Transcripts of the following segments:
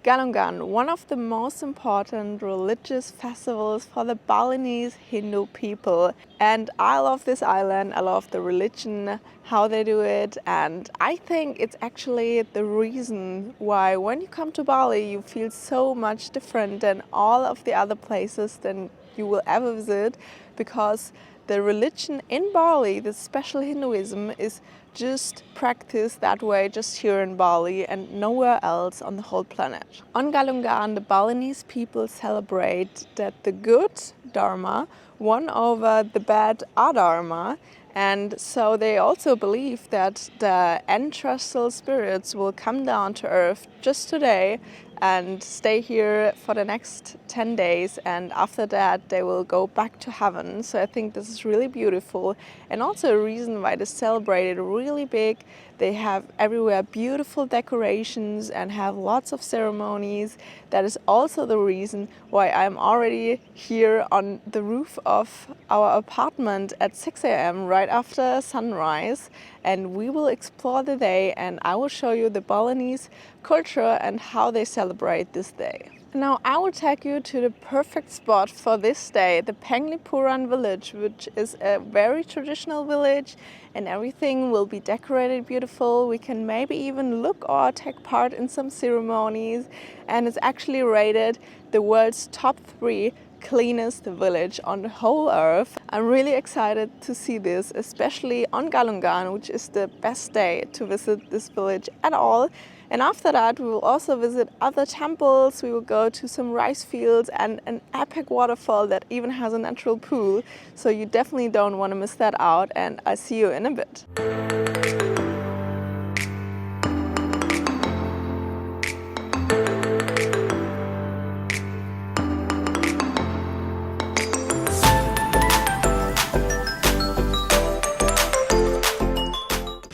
Galungan, one of the most important religious festivals for the Balinese Hindu people. And I love this island, I love the religion, how they do it, and I think it's actually the reason why when you come to Bali you feel so much different than all of the other places than you will ever visit, because the religion in Bali, the special Hinduism, is just practiced that way just here in Bali and nowhere else on the whole planet. On Galungan, the Balinese people celebrate that the good Dharma won over the bad Adharma, and so they also believe that the ancestral spirits will come down to earth just today and stay here for the next 10 days, and after that they will go back to heaven. So I think this is really beautiful, and also a reason why they celebrate it really big. They have everywhere beautiful decorations and have lots of ceremonies. That is also the reason why I'm already here on the roof of our apartment at 6 a.m. right after sunrise, and we will explore the day and I will show you the Balinese culture and how they celebrate this day. Now I will take you to the perfect spot for this day, the Penglipuran Village, which is a very traditional village, and everything will be decorated beautiful. We can maybe even look or take part in some ceremonies, and it's actually rated the world's top 3 cleanest village on the whole earth. I'm really excited to see this, especially on Galungan, which is the best day to visit this village at all. And after that we will also visit other temples. We will go to some rice fields and an epic waterfall that even has a natural pool. So you definitely don't want to miss that out, and I'll see you in a bit.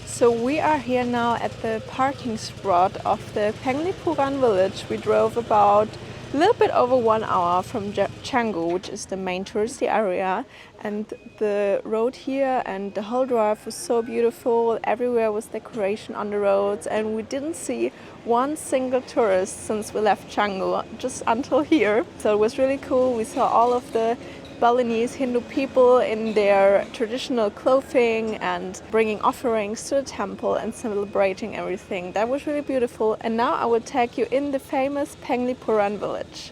So we are here now at the parking spot of the Penglipuran Village. We drove about a little bit over 1 hour from Canggu, which is the main touristy area, and the road here and the whole drive was so beautiful. Everywhere was decoration on the roads, and we didn't see one single tourist since we left Canggu just until here. So it was really cool. We saw all of the Balinese Hindu people in their traditional clothing and bringing offerings to the temple and celebrating everything. That was really beautiful. And now I will take you in the famous Penglipuran Village.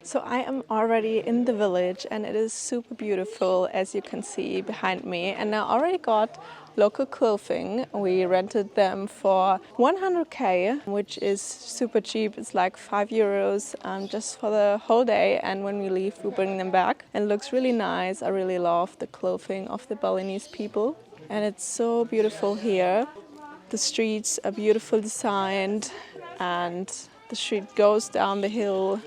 So I am already in the village and it is super beautiful, as you can see behind me, and I already got local clothing. We rented them for 100k, which is super cheap. It's like €5 just for the whole day, and when we leave we bring them back, and it looks really nice. I really love the clothing of the Balinese people, and it's so beautiful here. The streets are beautifully designed and the street goes down the hill.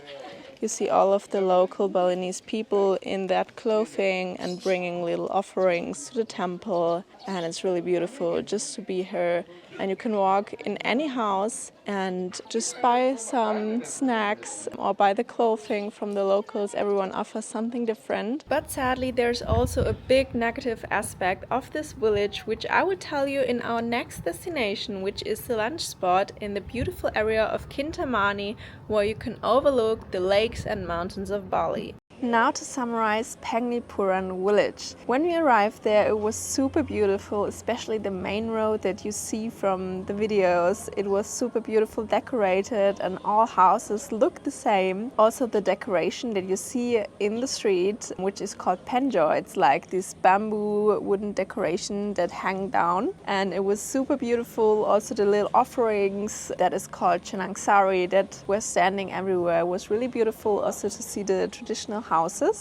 You see all of the local Balinese people in that clothing and bringing little offerings to the temple, and it's really beautiful just to be here. And you can walk in any house and just buy some snacks or buy the clothing from the locals. Everyone offers something different. But sadly there's also a big negative aspect of this village, which I will tell you in our next destination, which is the lunch spot in the beautiful area of Kintamani, where you can overlook the lakes and mountains of Bali. Now to summarize Penglipuran Village. When we arrived there it was super beautiful, especially the main road that you see from the videos. It was super beautiful, decorated, and all houses look the same. Also the decoration that you see in the street, which is called penjo, it's like this bamboo wooden decoration that hang down, and it was super beautiful. Also the little offerings that is called chanangsari that were standing everywhere was really beautiful. Also to see the traditional houses,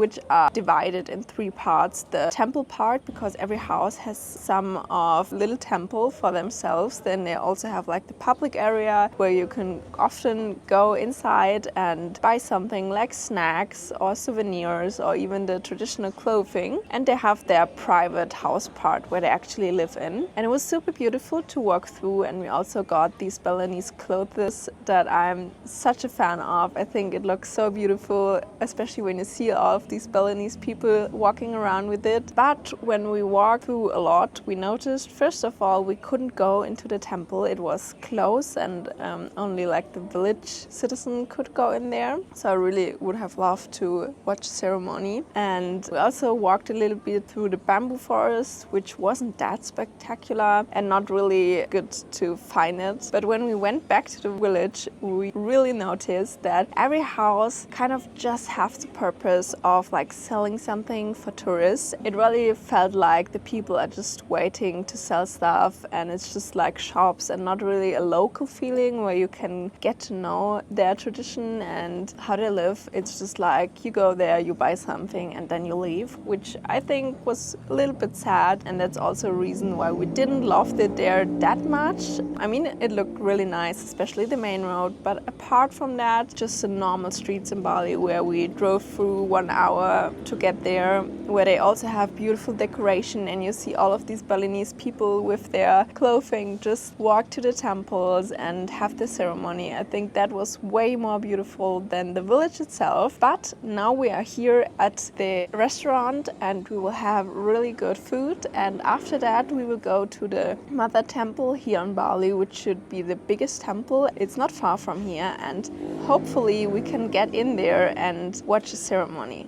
which are divided in 3 parts. The temple part, because every house has some of little temple for themselves. Then they also have like the public area where you can often go inside and buy something like snacks or souvenirs or even the traditional clothing. And they have their private house part where they actually live in. And it was super beautiful to walk through, and we also got these Balinese clothes that I'm such a fan of. I think it looks so beautiful, especially when you see all of these Balinese people walking around with it. But when we walked through a lot, we noticed, first of all, we couldn't go into the temple. It was closed, and only like the village citizen could go in there. So I really would have loved to watch the ceremony. And we also walked a little bit through the bamboo forest, which wasn't that spectacular and not really good to find it. But when we went back to the village, we really noticed that every house kind of just has the purpose of like selling something for tourists. It really felt like the people are just waiting to sell stuff, and it's just like shops and not really a local feeling where you can get to know their tradition and how they live. It's just like you go there, you buy something, and then you leave, which I think was a little bit sad. And that's also a reason why we didn't love it there that much. I mean, it looked really nice, especially the main road, but apart from that, just the normal streets in Bali where we drove through 1 hour to get there, where they also have beautiful decoration, and you see all of these Balinese people with their clothing just walk to the temples and have the ceremony. I think that was way more beautiful than the village itself. But now we are here at the restaurant and we will have really good food, and after that we will go to the mother temple here in Bali, which should be the biggest temple. It's not far from here, and hopefully we can get in there and watch the ceremony.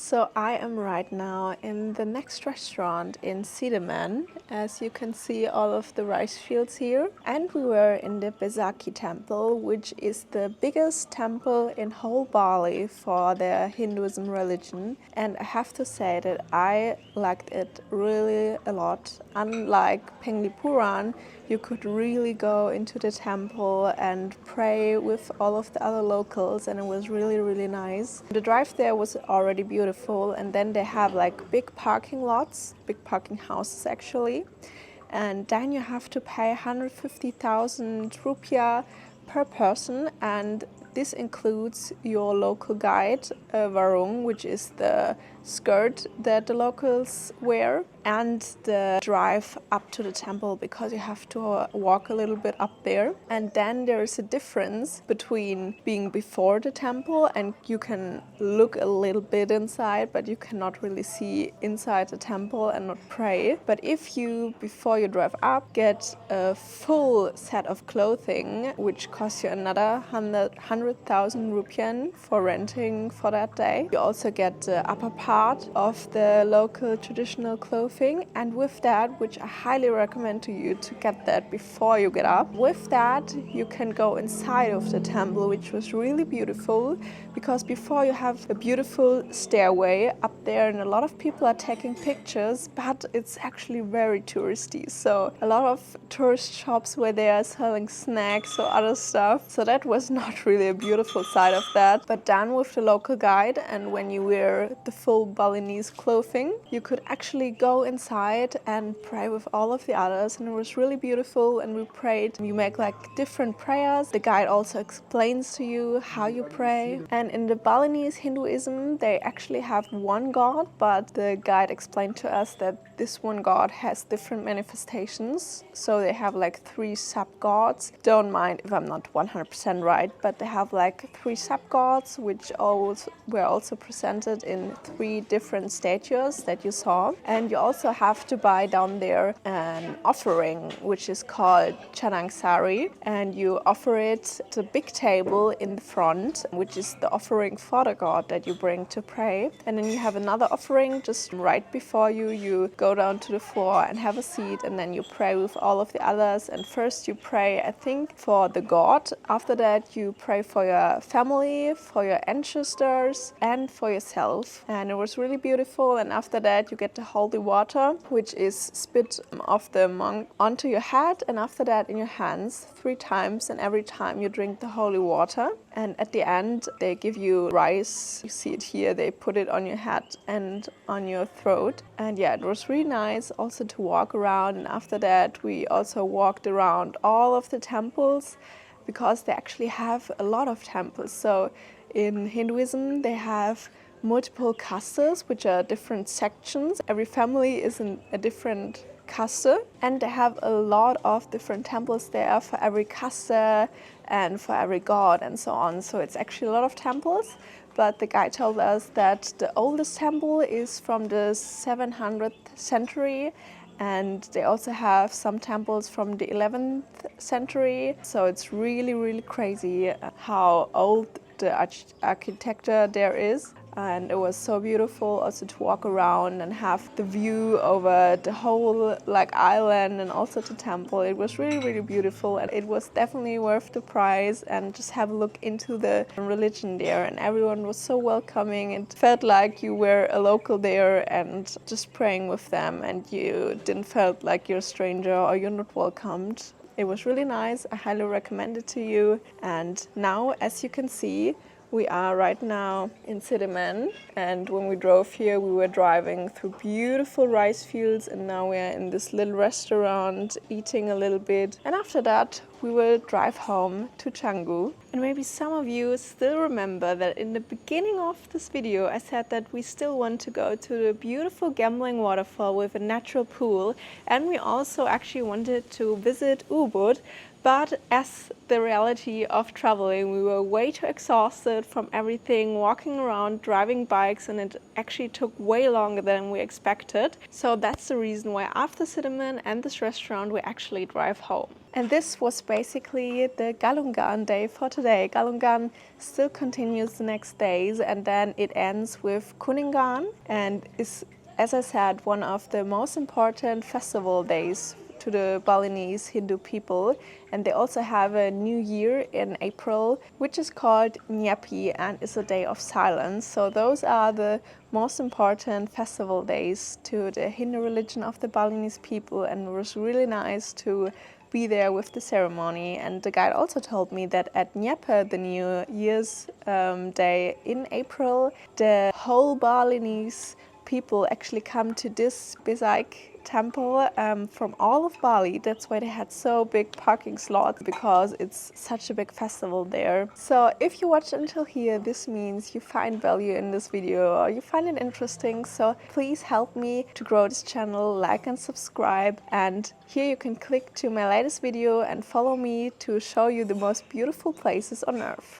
So I am right now in the next restaurant in Sidemen. As you can see, all of the rice fields here. And we were in the Besakih Temple, which is the biggest temple in whole Bali for the Hinduism religion. And I have to say that I liked it really a lot. Unlike Penglipuran, you could really go into the temple and pray with all of the other locals, and it was really, really nice. The drive there was already beautiful, and then they have like big parking lots, big parking houses actually. And then you have to pay 150,000 rupiah per person, and this includes your local guide, varung, which is the skirt that the locals wear, and the drive up to the temple, because you have to walk a little bit up there. And then there is a difference between being before the temple, and you can look a little bit inside, but you cannot really see inside the temple and not pray. But if you, before you drive up, get a full set of clothing, which costs you another 100,000 rupiah for renting for that day, you also get the upper part of the local traditional clothing. And with that, which I highly recommend to you to get that before you get up, with that you can go inside of the temple, which was really beautiful, because before you have a beautiful stairway up there, and a lot of people are taking pictures, but it's actually very touristy. So a lot of tourist shops where they are selling snacks or other stuff. So that was not really a beautiful side of that. But done with the local guide, and when you wear the full Balinese clothing, you could actually go inside and pray with all of the others, and it was really beautiful. And we prayed. You make like different prayers. The guide also explains to you how you pray. And in the Balinese Hinduism, they actually have one god, but the guide explained to us that this one god has different manifestations. So they have like 3 sub-gods. Don't mind if I'm not 100% right, but they have like 3 sub-gods, which were also presented in 3 different statues that you saw. And you also also have to buy down there an offering which is called Chanang Sari, and you offer it at a big table in the front, which is the offering for the god that you bring to pray. And then you have another offering just right before you. You go down to the floor and have a seat, and then you pray with all of the others. And first you pray, I think, for the god. After that you pray for your family, for your ancestors, and for yourself. And it was really beautiful. And after that you get the holy water, which is spit of the monk onto your head, and after that in your hands 3 times, and every time you drink the holy water. And at the end they give you rice. You see it here, they put it on your head and on your throat. And yeah, it was really nice also to walk around. And after that we also walked around all of the temples, because they actually have a lot of temples. So in Hinduism they have multiple castes, which are different sections. Every family is in a different caste, and they have a lot of different temples there for every caste and for every god and so on. So it's actually a lot of temples. But the guy told us that the oldest temple is from the 700th century, and they also have some temples from the 11th century. So it's really, really crazy how old the architecture there is. And it was so beautiful also to walk around and have the view over the whole island and also the temple. It was really, really beautiful, and it was definitely worth the price. And just have a look into the religion there, and everyone was so welcoming. It felt like you were a local there and just praying with them, and you didn't felt like you're a stranger or you're not welcomed. It was really nice. I highly recommend it to you. And now, as you can see, we are right now in Cinnamon, and when we drove here we were driving through beautiful rice fields, and now we're in this little restaurant eating a little bit, and after that we will drive home to Canggu. And maybe some of you still remember that in the beginning of this video I said that we still want to go to the beautiful gambling waterfall with a natural pool, and we also actually wanted to visit Ubud. But as the reality of traveling, we were way too exhausted from everything, walking around, driving bikes, and it actually took way longer than we expected. So that's the reason why after Cinnamon and this restaurant, we actually drive home. And this was basically the Galungan day for today. Galungan still continues the next days, and then it ends with Kuningan, and is, as I said, one of the most important festival days to the Balinese Hindu people. And they also have a new year in April, which is called Nyepi, and is a day of silence. So those are the most important festival days to the Hindu religion of the Balinese people, and it was really nice to be there with the ceremony. And the guide also told me that at Nyepi, the New Year's day in April, the whole Balinese people actually come to this Besakih Temple from all of Bali. That's why they had so big parking slots, because it's such a big festival there. So if you watched until here, this means you find value in this video or you find it interesting. So please help me to grow this channel, like and subscribe. And here you can click to my latest video and follow me to show you the most beautiful places on earth.